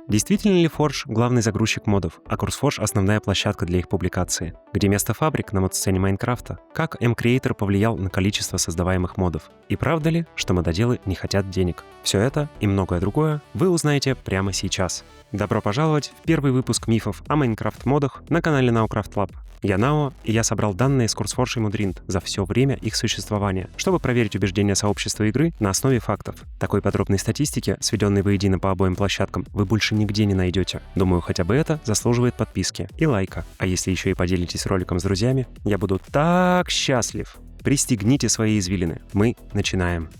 Действительно ли Forge — главный загрузчик модов, а CourseForge — основная площадка для их публикации? Где место фабрик на мод-сцене Майнкрафта? Как mCreator повлиял на количество создаваемых модов? И правда ли, что мододелы не хотят денег? Все это и многое другое вы узнаете прямо сейчас. Добро пожаловать в первый выпуск мифов о Майнкрафт-модах на канале NaoCraftLab. Я Нао, и я собрал данные с CourseForge и Modrind за все время их существования, чтобы проверить убеждения сообщества игры на основе фактов. Такой подробной статистики, сведенной воедино по обоим площадкам, вы больше нигде не найдете. Думаю, хотя бы это заслуживает подписки и лайка. А если еще и поделитесь роликом с друзьями, я буду так счастлив. Пристегните свои извилины. Мы начинаем.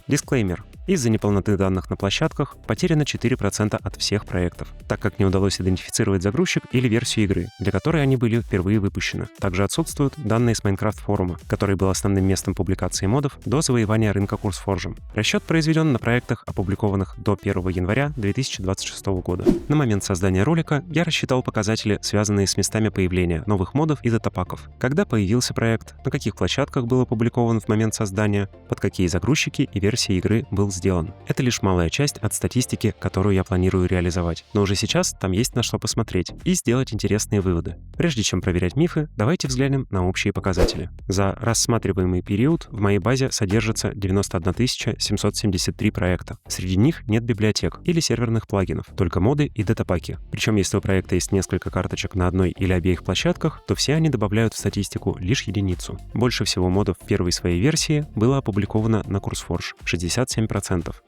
Дисклеймер. Из-за неполноты данных на площадках потеряно 4% от всех проектов, так как не удалось идентифицировать загрузчик или версию игры, для которой они были впервые выпущены. Также отсутствуют данные с Minecraft форума, который был основным местом публикации модов до завоевания рынка CourseForge. Расчет произведен на проектах, опубликованных до 1 января 2026 года. На момент создания ролика я рассчитал показатели, связанные с местами появления новых модов и датапаков. Когда появился проект, на каких площадках был опубликован в момент создания, под какие загрузчики и версии игры был сделан. Это лишь малая часть от статистики, которую я планирую реализовать. Но уже сейчас там есть на что посмотреть и сделать интересные выводы. Прежде чем проверять мифы, давайте взглянем на общие показатели. За рассматриваемый период в моей базе содержится 91 773 проекта. Среди них нет библиотек или серверных плагинов, только моды и датапаки. Причем если у проекта есть несколько карточек на одной или обеих площадках, то все они добавляют в статистику лишь единицу. Больше всего модов в первой своей версии было опубликовано на CourseForge — 67%.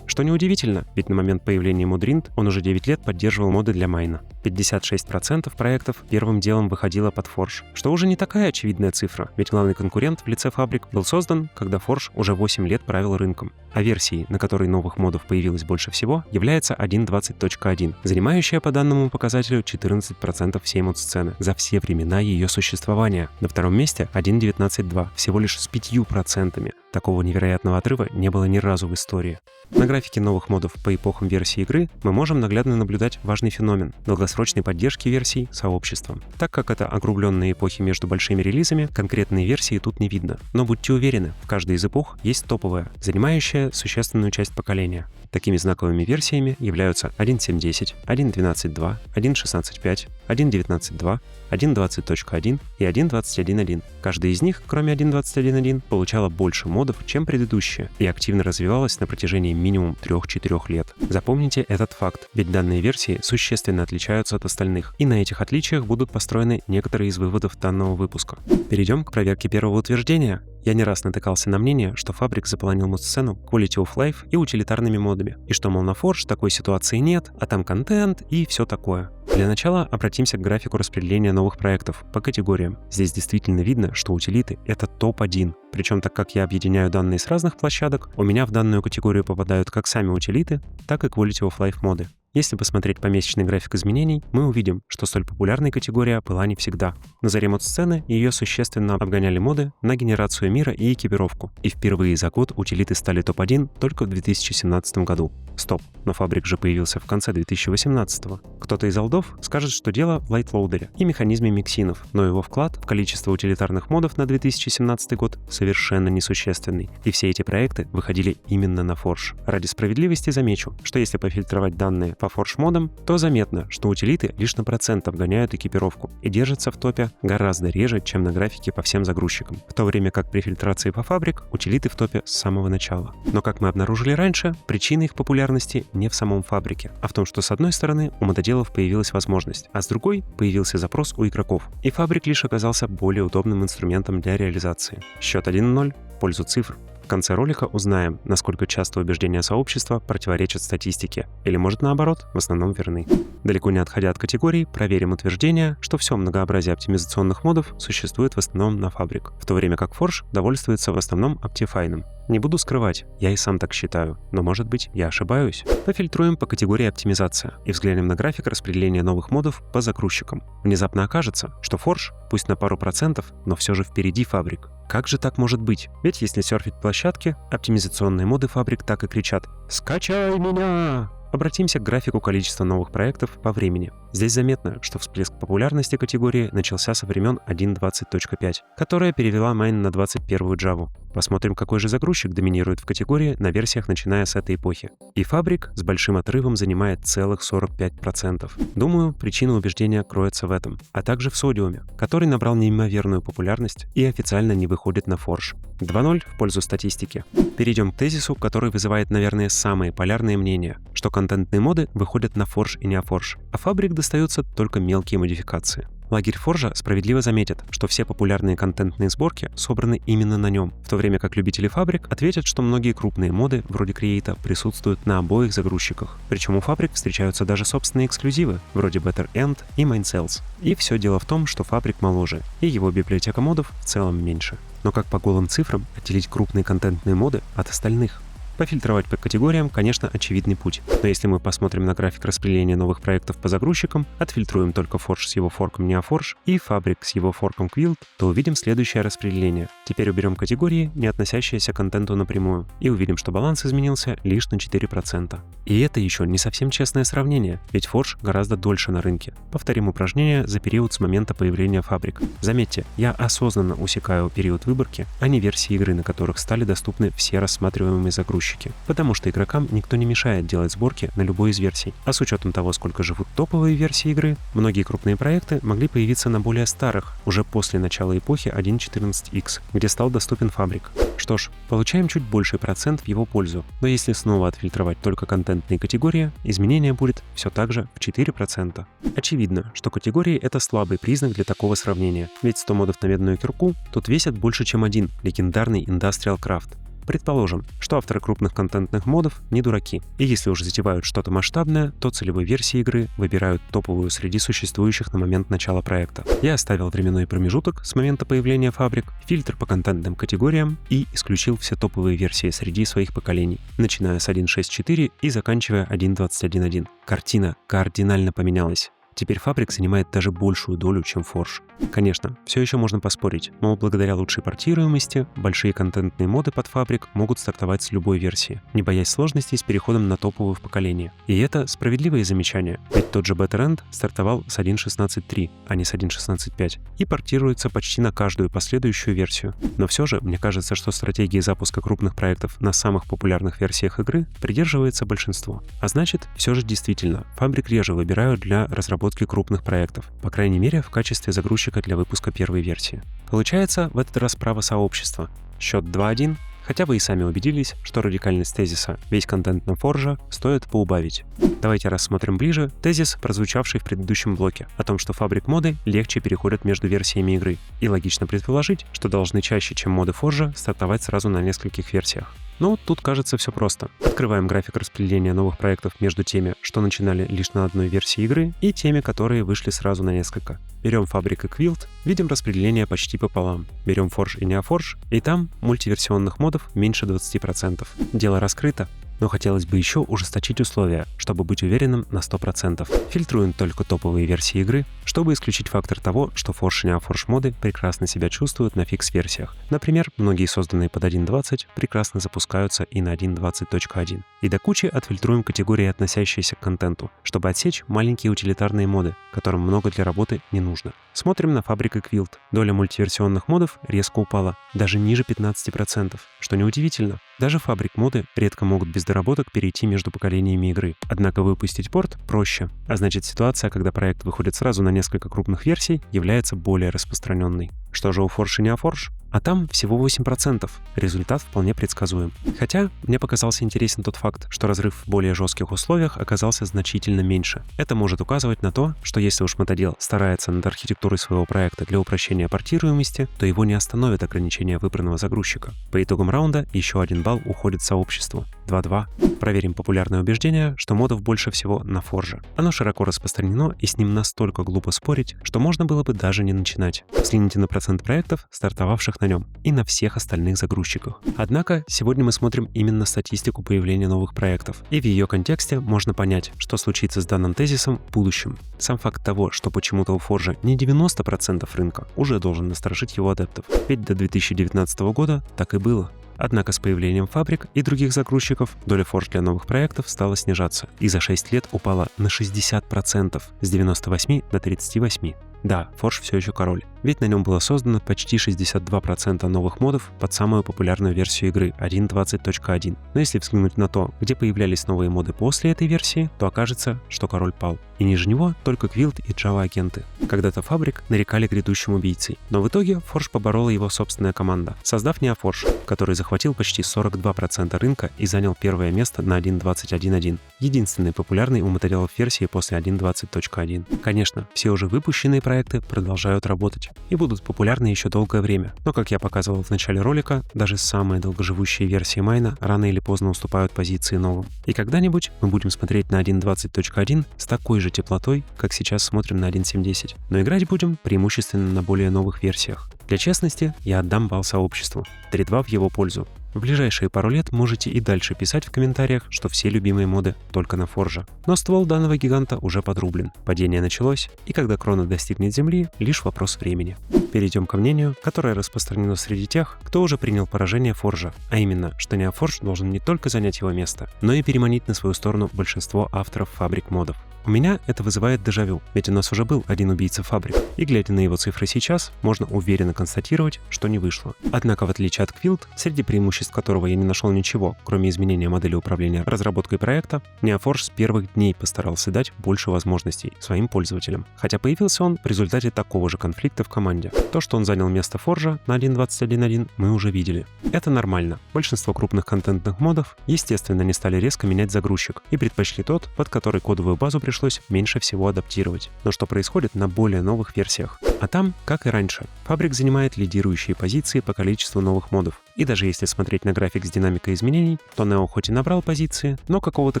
Что неудивительно, ведь на момент появления Modrind он уже 9 лет поддерживал моды для майна. 56% проектов первым делом выходило под Forge, что уже не такая очевидная цифра, ведь главный конкурент в лице Fabric был создан, когда Forge уже 8 лет правил рынком. А версией, на которой новых модов появилось больше всего, является 1.20.1, занимающая по данному показателю 14% всей мод-сцены за все времена ее существования. На втором месте 1.19.2, всего лишь с 5%. Такого невероятного отрыва не было ни разу в истории. На графике новых модов по эпохам версии игры мы можем наглядно наблюдать важный феномен — долгосрочной поддержки версий сообществом. Так как это округленные эпохи между большими релизами, конкретные версии тут не видно. Но будьте уверены, в каждой из эпох есть топовая, занимающая существенную часть поколения. Такими знаковыми версиями являются 1.7.10, 1.12.2, 1.16.5, 1.19.2, 1.20.1 и 1.21.1. Каждая из них, кроме 1.21.1, получала больше модов, чем предыдущая, и активно развивалась на протяжении минимум 3-4 лет. Запомните этот факт, ведь данные версии существенно отличаются от остальных, и на этих отличиях будут построены некоторые из выводов данного выпуска. Перейдем к проверке первого утверждения. Я не раз натыкался на мнение, что Fabric заполонил мод-сцену Quality of Life и утилитарными модами, и что, мол, на Forge такой ситуации нет, а там контент и все такое. Для начала обратимся к графику распределения новых проектов по категориям. Здесь действительно видно, что утилиты — это топ-1. Причем, так как я объединяю данные с разных площадок, у меня в данную категорию попадают как сами утилиты, так и Quality of Life моды. Если посмотреть помесячный график изменений, мы увидим, что столь популярной категория была не всегда. На заре мод-сцены ее существенно обгоняли моды на генерацию мира и экипировку. И впервые за год утилиты стали топ-1 только в 2017 году. Стоп, но Fabric же появился в конце 2018-го. Кто-то из олдов скажет, что дело в лайтлоудере и механизме миксинов, но его вклад в количество утилитарных модов на 2017 год совершенно несущественный. И все эти проекты выходили именно на Forge. Ради справедливости замечу, что если пофильтровать данные по Forge модам, то заметно, что утилиты лишь на процент обгоняют экипировку и держатся в топе гораздо реже, чем на графике по всем загрузчикам, в то время как при фильтрации по Fabric утилиты в топе с самого начала. Но как мы обнаружили раньше, причина их популярности не в самом Фабрике, а в том, что с одной стороны у мододелов появилась возможность, а с другой появился запрос у игроков, и Fabric лишь оказался более удобным инструментом для реализации. Счет 1-0 в пользу цифр. В конце ролика узнаем, насколько часто убеждения сообщества противоречат статистике, или, может, наоборот, в основном верны. Далеко не отходя от категорий, проверим утверждение, что все многообразие оптимизационных модов существует в основном на Fabric, в то время как Forge довольствуется в основном Optifine. Не буду скрывать, я и сам так считаю, но, может быть, я ошибаюсь. Пофильтруем по категории оптимизация и взглянем на график распределения новых модов по загрузчикам. Внезапно окажется, что Forge, пусть на пару процентов, но все же впереди Fabric. Как же так может быть? Ведь если серфить площадки, оптимизационные моды Fabric так и кричат: «Скачай меня!». Обратимся к графику количества новых проектов по времени. Здесь заметно, что всплеск популярности категории начался со времен 1.20.5, которая перевела Mine на 21-ю Java. Посмотрим, какой же загрузчик доминирует в категории на версиях, начиная с этой эпохи. И Fabric с большим отрывом занимает целых 45%. Думаю, причина убеждения кроется в этом, а также в Sodium, который набрал неимоверную популярность и официально не выходит на Forge. 2.0 в пользу статистики. Перейдем к тезису, который вызывает, наверное, самые полярные мнения, что контентные моды выходят на Forge и не Forge, а Fabric достаются только мелкие модификации. Лагерь Forge справедливо заметит, что все популярные контентные сборки собраны именно на нем, в то время как любители Fabric ответят, что многие крупные моды, вроде Create, присутствуют на обоих загрузчиках. Причем у Fabric встречаются даже собственные эксклюзивы, вроде Better End и Mindcells. И все дело в том, что Fabric моложе, и его библиотека модов в целом меньше. Но как по голым цифрам отделить крупные контентные моды от остальных? Пофильтровать по категориям, конечно, очевидный путь. Но если мы посмотрим на график распределения новых проектов по загрузчикам, отфильтруем только Forge с его форком NeoForge и Fabric с его форком Quilt, то увидим следующее распределение. Теперь уберем категории, не относящиеся к контенту напрямую, и увидим, что баланс изменился лишь на 4%. И это еще не совсем честное сравнение, ведь Forge гораздо дольше на рынке. Повторим упражнение за период с момента появления Fabric. Заметьте, я осознанно усекаю период выборки, а не версии игры, на которых стали доступны все рассматриваемые загрузчики. Потому что игрокам никто не мешает делать сборки на любой из версий. А с учетом того, сколько живут топовые версии игры, многие крупные проекты могли появиться на более старых, уже после начала эпохи 1.14x, где стал доступен Fabric. Что ж, получаем чуть больший процент в его пользу, но если снова отфильтровать только контентные категории, изменение будет все так же в 4%. Очевидно, что категории — это слабый признак для такого сравнения, ведь 100 модов на медную кирку тут весят больше, чем один легендарный Industrial Craft. Предположим, что авторы крупных контентных модов не дураки, и если уж затевают что-то масштабное, то целевой версии игры выбирают топовую среди существующих на момент начала проекта. Я оставил временной промежуток с момента появления Fabric, фильтр по контентным категориям и исключил все топовые версии среди своих поколений, начиная с 1.6.4 и заканчивая 1.21.1. Картина кардинально поменялась. Теперь Fabric занимает даже большую долю, чем Forge. Конечно, все еще можно поспорить, но благодаря лучшей портируемости, большие контентные моды под Fabric могут стартовать с любой версии, не боясь сложностей с переходом на топовую в поколение. И это справедливое замечание, ведь тот же Better End стартовал с 1.16.3, а не с 1.16.5, и портируется почти на каждую последующую версию. Но все же, мне кажется, что стратегии запуска крупных проектов на самых популярных версиях игры придерживается большинство. А значит, все же действительно, Fabric реже выбирают для разработки крупных проектов, по крайней мере, в качестве загрузчика для выпуска первой версии. Получается, в этот раз право сообщества. Счет 2-1. Хотя вы и сами убедились, что радикальность тезиса «весь контент на Forge» стоит поубавить. Давайте рассмотрим ближе тезис, прозвучавший в предыдущем блоке, о том, что Fabric моды легче переходят между версиями игры, и логично предположить, что должны чаще, чем моды Forge, стартовать сразу на нескольких версиях. Но тут кажется все просто. Открываем график распределения новых проектов между теми, что начинали лишь на одной версии игры, и теми, которые вышли сразу на несколько. Берем Fabric и Quilt, видим распределение почти пополам. Берем Forge и NeoForge, и там мультиверсионных модов меньше 20%. Дело раскрыто. Но хотелось бы еще ужесточить условия, чтобы быть уверенным на 100%. Фильтруем только топовые версии игры, чтобы исключить фактор того, что Forge и NeoForge моды прекрасно себя чувствуют на фикс-версиях. Например, многие созданные под 1.20 прекрасно запускаются и на 1.20.1. И до кучи отфильтруем категории, относящиеся к контенту, чтобы отсечь маленькие утилитарные моды, которым много для работы не нужно. Смотрим на Fabric и Quilt. Доля мультиверсионных модов резко упала, даже ниже 15%, что неудивительно. Даже Fabric моды редко могут без доработок перейти между поколениями игры. Однако выпустить порт проще, а значит ситуация, когда проект выходит сразу на несколько крупных версий, является более распространенной. Что же у Forge и NeoForge? А там всего 8%. Результат вполне предсказуем. Хотя мне показался интересен тот факт, что разрыв в более жестких условиях оказался значительно меньше. Это может указывать на то, что если уж мотодел старается над архитектурой своего проекта для упрощения портируемости, то его не остановит ограничение выбранного загрузчика. По итогам раунда еще 1 балл уходит сообществу. 2-2. Проверим популярное убеждение, что модов больше всего на Forge. Оно широко распространено, и с ним настолько глупо спорить, что можно было бы даже не начинать. Взгляните на процент проектов, стартовавших на нем, и на всех остальных загрузчиках. Однако, сегодня мы смотрим именно статистику появления новых проектов, и в ее контексте можно понять, что случится с данным тезисом в будущем. Сам факт того, что почему-то у Forge не 90% рынка, уже должен насторожить его адептов. Ведь до 2019 года так и было. Однако с появлением фабрик и других загрузчиков доля Forge для новых проектов стала снижаться и за 6 лет упала на 60%, с 98 до 38. Да, Forge все еще король, ведь на нем было создано почти 62% новых модов под самую популярную версию игры 1.20.1. Но если взглянуть на то, где появлялись новые моды после этой версии, то окажется, что король пал. И ниже него только Guild и Java-агенты. Когда-то фабрик нарекали грядущим убийцей, но в итоге Forge поборола его собственная команда, создав NeoForge, который захватил почти 42% рынка и занял первое место на 1.20.1.1. Единственный популярный у материалов версии после 1.20.1. Конечно, все уже выпущенные проекты продолжают работать и будут популярны еще долгое время. Но, как я показывал в начале ролика, даже самые долгоживущие версии майна рано или поздно уступают позиции новым. И когда-нибудь мы будем смотреть на 1.20.1 с такой же теплотой, как сейчас смотрим на 1.7.10. Но играть будем преимущественно на более новых версиях. Для честности, я отдам балл сообществу. 3-2 в его пользу. В ближайшие пару лет можете и дальше писать в комментариях, что все любимые моды только на Forge. Но ствол данного гиганта уже подрублен. Падение началось, и когда крона достигнет земли, лишь вопрос времени. Перейдем ко мнению, которое распространено среди тех, кто уже принял поражение Forge, а именно, что NeoForge должен не только занять его место, но и переманить на свою сторону большинство авторов фабрик модов. У меня это вызывает дежавю, ведь у нас уже был один убийца фабрик, и глядя на его цифры сейчас, можно уверенно констатировать, что не вышло. Однако, в отличие от Guild, среди преимуществ которого я не нашел ничего, кроме изменения модели управления разработкой проекта, NeoForge с первых дней постарался дать больше возможностей своим пользователям. Хотя появился он в результате такого же конфликта в команде. То, что он занял место Forge на 1.21.1, мы уже видели. Это нормально. Большинство крупных контентных модов, естественно, не стали резко менять загрузчик и предпочли тот, под который кодовую базу пришлось меньше всего адаптировать. Но что происходит на более новых версиях? А там, как и раньше, фабрик занимает лидирующие позиции по количеству новых модов. И даже если смотреть на график с динамикой изменений, то Neo хоть и набрал позиции, но какого-то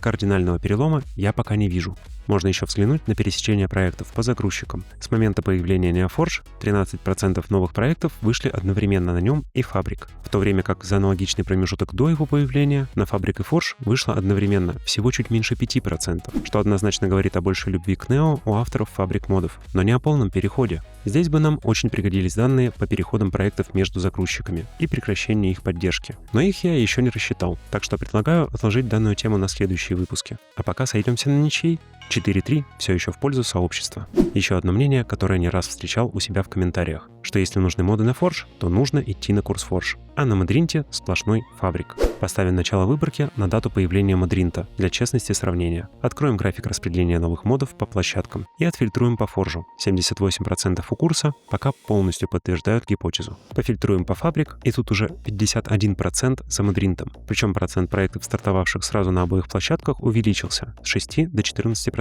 кардинального перелома я пока не вижу. Можно еще взглянуть на пересечение проектов по загрузчикам. С момента появления NeoForge 13% новых проектов вышли одновременно на нем и фабрик, в то время как за аналогичный промежуток до его появления на фабрик и Forge вышло одновременно всего чуть меньше 5%, что однозначно говорит о большей любви к Neo у авторов фабрик модов, но не о полном переходе. Здесь бы нам очень пригодились данные по переходам проектов между загрузчиками и прекращению их поддержки. Но их я еще не рассчитал, так что предлагаю отложить данную тему на следующие выпуски. А пока сойдемся на ничьей. 4-3 все еще в пользу сообщества. Еще одно мнение, которое не раз встречал у себя в комментариях, что если нужны моды на Forge, то нужно идти на курс Forge, а на Модринте сплошной фабрик. Поставим начало выборки на дату появления Модринта для честности сравнения. Откроем график распределения новых модов по площадкам и отфильтруем по Forge. 78% у курса пока полностью подтверждают гипотезу. Пофильтруем по фабрик, и тут уже 51% за Модринтом. Причем процент проектов, стартовавших сразу на обоих площадках, увеличился с 6 до 14%.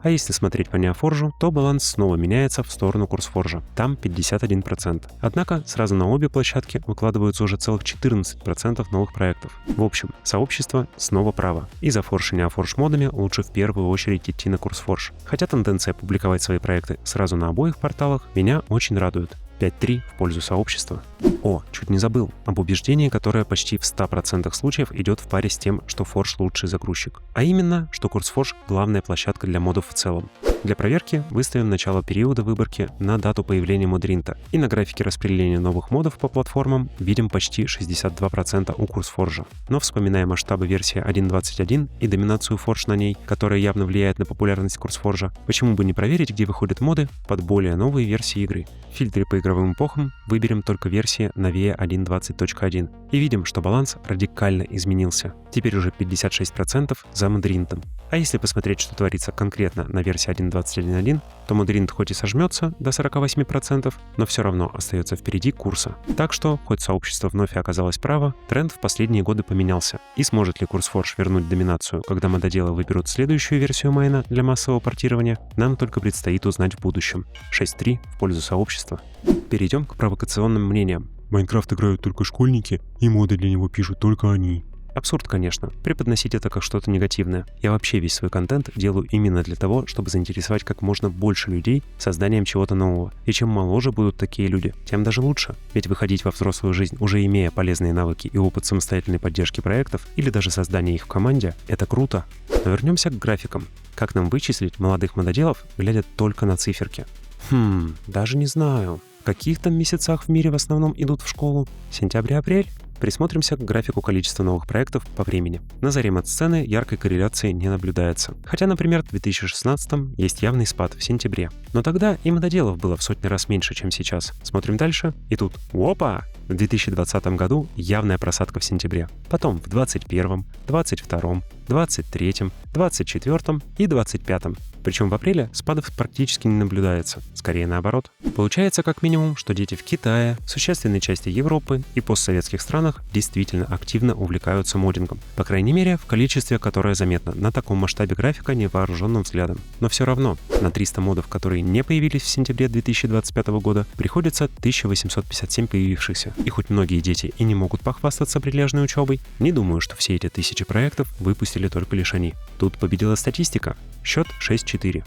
А если смотреть по NeoForge, то баланс снова меняется в сторону CourseForge. Там 51%. Однако сразу на обе площадки выкладываются уже целых 14% новых проектов. В общем, сообщество снова право. И за Forge и NeoForge модами лучше в первую очередь идти на CourseForge. Хотя тенденция публиковать свои проекты сразу на обоих порталах меня очень радует. 5-3 в пользу сообщества. О, чуть не забыл об убеждении, которое почти в 100% случаев идет в паре с тем, что Forge лучший загрузчик. А именно, что CourseForge — главная площадка для модов в целом. Для проверки выставим начало периода выборки на дату появления Модринта. И на графике распределения новых модов по платформам видим почти 62% у CourseForge. Но вспоминая масштабы версии 1.21 и доминацию Forge на ней, которая явно влияет на популярность CourseForge, почему бы не проверить, где выходят моды под более новые версии игры? В фильтре по игровым эпохам выберем только версии новее 1.20.1 и видим, что баланс радикально изменился. Теперь уже 56% за Модринтом. А если посмотреть, что творится конкретно на версии 1.21.1, то Модринт хоть и сожмется до 48%, но все равно остается впереди курса. Так что, хоть сообщество вновь оказалось право, тренд в последние годы поменялся. И сможет ли CourseForge вернуть доминацию, когда мододелы выберут следующую версию майна для массового портирования, нам только предстоит узнать в будущем. 6-3 в пользу сообщества. Перейдем к провокационным мнениям. Майнкрафт играют только школьники, и моды для него пишут только они. Абсурд, конечно. Преподносить это как что-то негативное. Я вообще весь свой контент делаю именно для того, чтобы заинтересовать как можно больше людей созданием чего-то нового. И чем моложе будут такие люди, тем даже лучше. Ведь выходить во взрослую жизнь, уже имея полезные навыки и опыт самостоятельной поддержки проектов или даже создания их в команде, это круто. Но вернемся к графикам. Как нам вычислить молодых мододелов, глядя только на циферки? Даже не знаю. В каких там месяцах в мире в основном идут в школу? Сентябрь-апрель? Присмотримся к графику количества новых проектов по времени. На заре мод-сцены яркой корреляции не наблюдается. Хотя, например, в 2016 есть явный спад в сентябре. Но тогда и мододелов было в сотни раз меньше, чем сейчас. Смотрим дальше, и тут опа! В 2020 году явная просадка в сентябре. Потом в 2021, 2022, 2023, 2024 и 2025. Причем в апреле спадов практически не наблюдается, скорее наоборот. Получается как минимум, что дети в Китае, существенной части Европы и постсоветских странах действительно активно увлекаются моддингом. По крайней мере, в количестве, которое заметно на таком масштабе графика невооруженным взглядом. Но все равно, на 300 модов, которые не появились в сентябре 2025 года, приходится 1857 появившихся. И хоть многие дети и не могут похвастаться прилежной учебой, не думаю, что все эти тысячи проектов выпустили только лишь они. Тут победила статистика. Счет 6-4.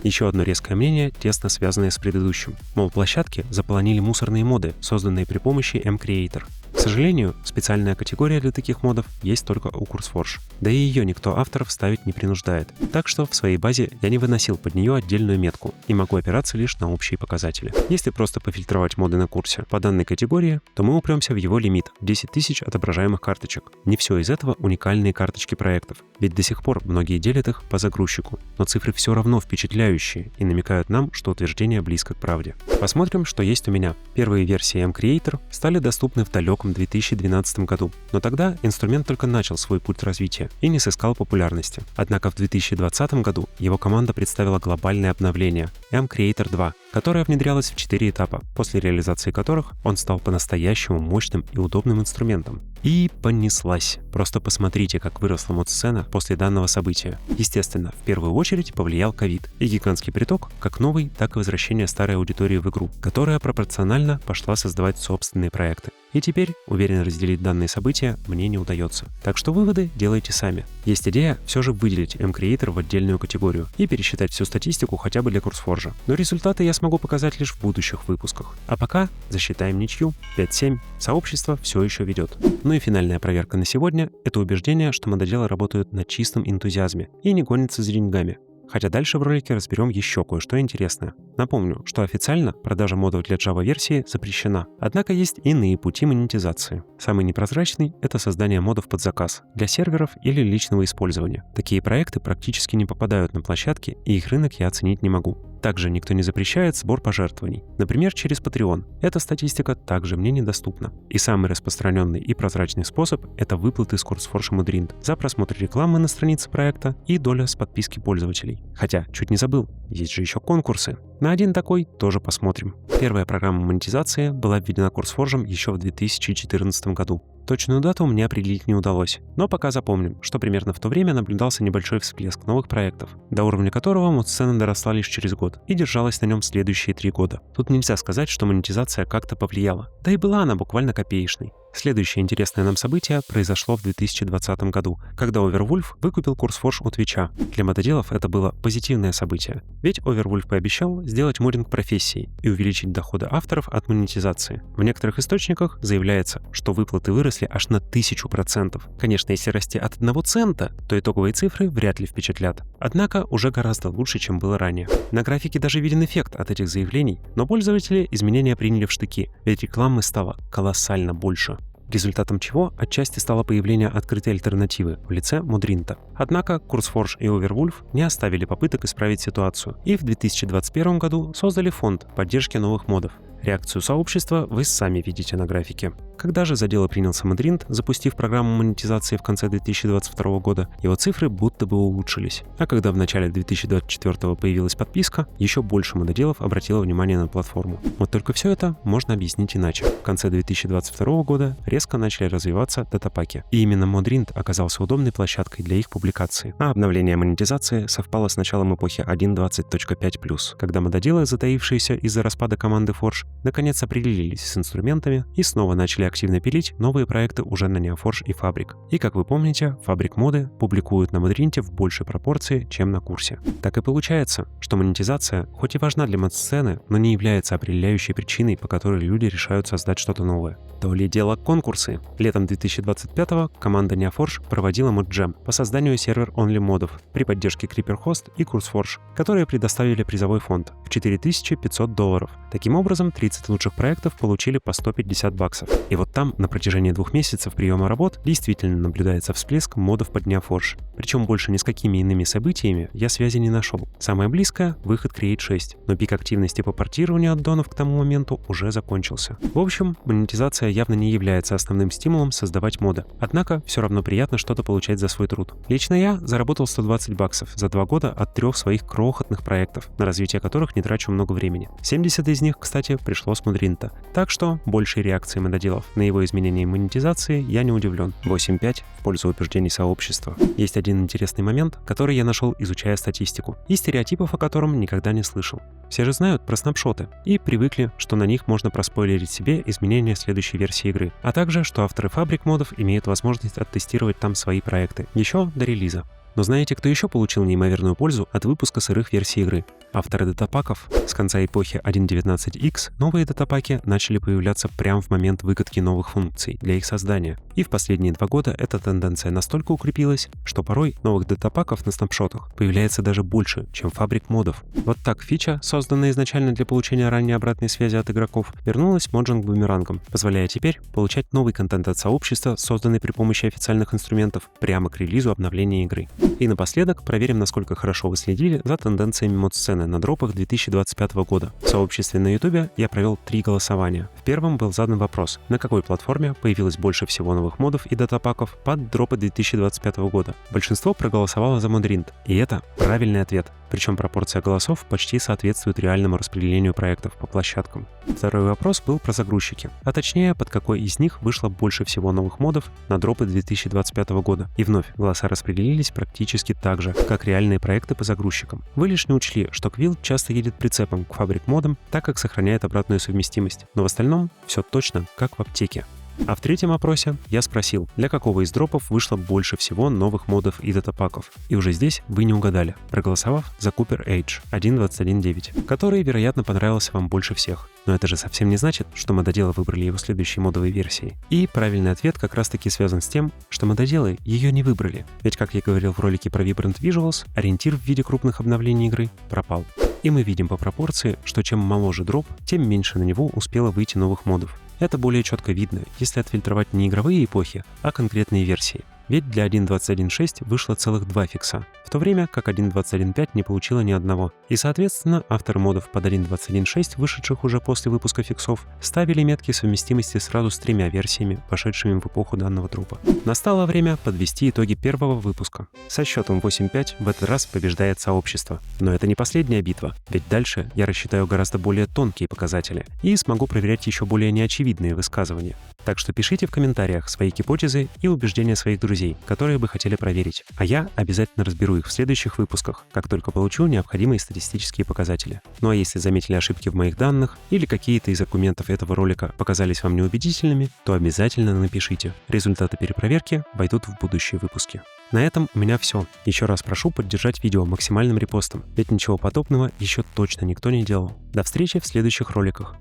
Еще одно резкое мнение, тесно связанное с предыдущим. Мол, площадки заполонили мусорные моды, созданные при помощи mCreator. К сожалению, специальная категория для таких модов есть только у CourseForge. Да и ее никто авторов ставить не принуждает. Так что в своей базе я не выносил под нее отдельную метку и могу опираться лишь на общие показатели. Если просто пофильтровать моды на курсе по данной категории, то мы упремся в его лимит – 10 тысяч отображаемых карточек. Не все из этого уникальные карточки проектов, ведь до сих пор многие делят их по загрузчику. Но цифры все равно впечатляющие и намекают нам, что утверждение близко к правде. Посмотрим, что есть у меня. Первые версии mCreator стали доступны в далеком 2012 году, но тогда инструмент только начал свой путь развития и не сыскал популярности. Однако в 2020 году его команда представила глобальное обновление mCreator 2, которое внедрялось в 4 этапа, после реализации которых он стал по-настоящему мощным и удобным инструментом. И понеслась. Просто посмотрите, как выросла мод-сцена после данного события. Естественно, в первую очередь повлиял ковид и гигантский приток как новый, так и возвращение старой аудитории в игру, которая пропорционально пошла создавать собственные проекты. И теперь, уверенно разделить данные события мне не удается. Так что выводы делайте сами. Есть идея все же выделить mCreator в отдельную категорию и пересчитать всю статистику хотя бы для CourseForge. Но результаты я смогу показать лишь в будущих выпусках. А пока засчитаем ничью 5-7. Сообщество все еще ведет. Ну и финальная проверка на сегодня – это убеждение, что мододелы работают на чистом энтузиазме и не гонятся за деньгами. Хотя дальше в ролике разберем еще кое-что интересное. Напомню, что официально продажа модов для Java-версии запрещена, однако есть иные пути монетизации. Самый непрозрачный — это создание модов под заказ для серверов или личного использования. Такие проекты практически не попадают на площадки, и их рынок я оценить не могу. Также никто не запрещает сбор пожертвований, например, через Patreon. Эта статистика также мне недоступна. И самый распространенный и прозрачный способ — это выплаты с CourseForge Modrinт за просмотр рекламы на странице проекта и доля с подписки пользователей. Хотя, чуть не забыл, есть же еще конкурсы. На один такой тоже посмотрим. Первая программа монетизации была введена CourseForge еще в 2014 году. Точную дату мне определить не удалось, но пока запомним, что примерно в то время наблюдался небольшой всплеск новых проектов, до уровня которого мод-сцена доросла лишь через год и держалась на нем следующие 3 года. Тут нельзя сказать, что монетизация как-то повлияла, да и была она буквально копеечной. Следующее интересное нам событие произошло в 2020 году, когда Overwolf выкупил CourseForge у Твича. Для мододелов это было позитивное событие, ведь Overwolf пообещал сделать моддинг профессией и увеличить доходы авторов от монетизации. В некоторых источниках заявляется, что выплаты выросли аж на 1000%. Конечно, если расти от 1 цента, то итоговые цифры вряд ли впечатлят. Однако уже гораздо лучше, чем было ранее. На графике даже виден эффект от этих заявлений, но пользователи изменения приняли в штыки, ведь рекламы стало колоссально больше. Результатом чего отчасти стало появление открытой альтернативы в лице Modrinta. Однако CourseForge и Overwolf не оставили попыток исправить ситуацию и в 2021 году создали фонд поддержки новых модов. Реакцию сообщества вы сами видите на графике. Когда же за дело принялся Modrinт, запустив программу монетизации в конце 2022 года, его цифры будто бы улучшились. А когда в начале 2024 появилась подписка, еще больше мододелов обратило внимание на платформу. Вот только все это можно объяснить иначе. В конце 2022 года резко начали развиваться датапаки, и именно Modrinт оказался удобной площадкой для их публикации. А обновление монетизации совпало с началом эпохи 1.20.5+, когда мододелы, затаившиеся из-за распада команды Forge, наконец определились с инструментами и снова начали активно пилить новые проекты уже на NeoForge и Fabric. И как вы помните, Fabric моды публикуют на Modrinт в большей пропорции, чем на курсе. Так и получается, что монетизация хоть и важна для мод-сцены, но не является определяющей причиной, по которой люди решают создать что-то новое. То ли дело конкурсы. Летом 2025-го команда NeoForge проводила ModJam по созданию сервер-онли модов при поддержке CreeperHost и CourseForge, которые предоставили призовой фонд в $4500. Таким образом, 30 лучших проектов получили по 150 баксов. И вот там на протяжении 2 месяцев приема работ действительно наблюдается всплеск модов под Neoforge. Причем больше ни с какими иными событиями я связи не нашел. Самое близкое — выход Create 6, но пик активности по портированию аддонов к тому моменту уже закончился. В общем, монетизация явно не является основным стимулом создавать моды. Однако все равно приятно что-то получать за свой труд. Лично я заработал 120 баксов за 2 года от 3 своих крохотных проектов, на развитие которых не трачу много времени. 70 из них, кстати, пришло с Мудринта. Так что большей реакции мододелов на его изменение монетизации я не удивлен. 8.5 в пользу убеждений сообщества. Есть один интересный момент, который я нашел, изучая статистику, и стереотипов о котором никогда не слышал. Все же знают про снапшоты и привыкли, что на них можно проспойлерить себе изменения следующей версии игры, а также, что авторы фабрик модов имеют возможность оттестировать там свои проекты еще до релиза. Но знаете, кто еще получил неимоверную пользу от выпуска сырых версий игры? Авторы датапаков. С конца эпохи 1.19x новые датапаки начали появляться прямо в момент выкатки новых функций для их создания. И в последние 2 года эта тенденция настолько укрепилась, что порой новых датапаков на снапшотах появляется даже больше, чем фабрик модов. Вот так фича, созданная изначально для получения ранней обратной связи от игроков, вернулась Mojang бумерангом, позволяя теперь получать новый контент от сообщества, созданный при помощи официальных инструментов, прямо к релизу обновления игры. И напоследок проверим, насколько хорошо вы следили за тенденциями мод-сцены на дропах 2025 года. В сообществе на YouTube я провел 3 голосования. В первом был задан вопрос, на какой платформе появилось больше всего новых модов и датапаков под дропы 2025 года. Большинство проголосовало за Мудринт, и это правильный ответ. Причем пропорция голосов почти соответствует реальному распределению проектов по площадкам. Второй вопрос был про загрузчики, а точнее, под какой из них вышло больше всего новых модов на дропы 2025 года. И вновь голоса распределились практически так же, как реальные проекты по загрузчикам. Вы лишь не учли, что Квилл часто едет прицепом к фабрик модам, так как сохраняет обратную совместимость, но в остальном все точно как в аптеке. А в третьем опросе я спросил, для какого из дропов вышло больше всего новых модов и датапаков. И уже здесь вы не угадали, проголосовав за Cooper Age 1.21.9, который, вероятно, понравился вам больше всех. Но это же совсем не значит, что мододелы выбрали его следующей модовой версией. И правильный ответ как раз-таки связан с тем, что мододелы ее не выбрали. Ведь, как я говорил в ролике про Vibrant Visuals, ориентир в виде крупных обновлений игры пропал. И мы видим по пропорции, что чем моложе дроп, тем меньше на него успело выйти новых модов. Это более четко видно, если отфильтровать не игровые эпохи, а конкретные версии. Ведь для 1.21.6 вышло целых 2 фикса, в то время как 1.21.5 не получила ни одного. И, соответственно, авторы модов под 1.21.6, вышедших уже после выпуска фиксов, ставили метки совместимости сразу с 3 версиями, пошедшими в эпоху данного дропа. Настало время подвести итоги первого выпуска. Со счетом 8-5 в этот раз побеждает сообщество. Но это не последняя битва, ведь дальше я рассчитаю гораздо более тонкие показатели и смогу проверять еще более неочевидные высказывания. Так что пишите в комментариях свои гипотезы и убеждения своих друзей, которые бы хотели проверить. А я обязательно разберу их в следующих выпусках, как только получу необходимые статистические показатели. Ну а если заметили ошибки в моих данных или какие-то из аргументов этого ролика показались вам неубедительными, то обязательно напишите. Результаты перепроверки войдут в будущие выпуски. На этом у меня все. Еще раз прошу поддержать видео максимальным репостом, ведь ничего подобного еще точно никто не делал. До встречи в следующих роликах.